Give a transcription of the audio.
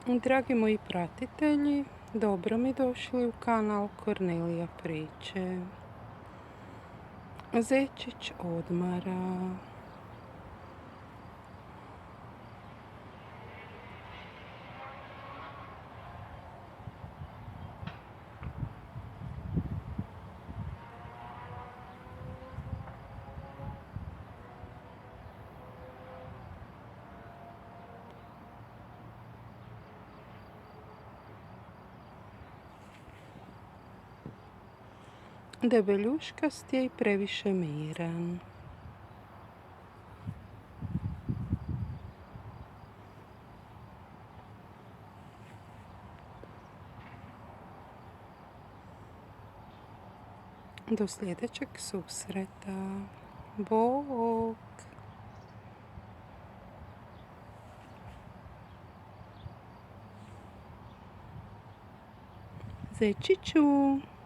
Dragi moji pratitelji, dobro mi došli u kanal Kornelija priče. Zečić odmara. Debeljuškast je i previše miran. Do sljedećeg susreta. Bog! Zečiću!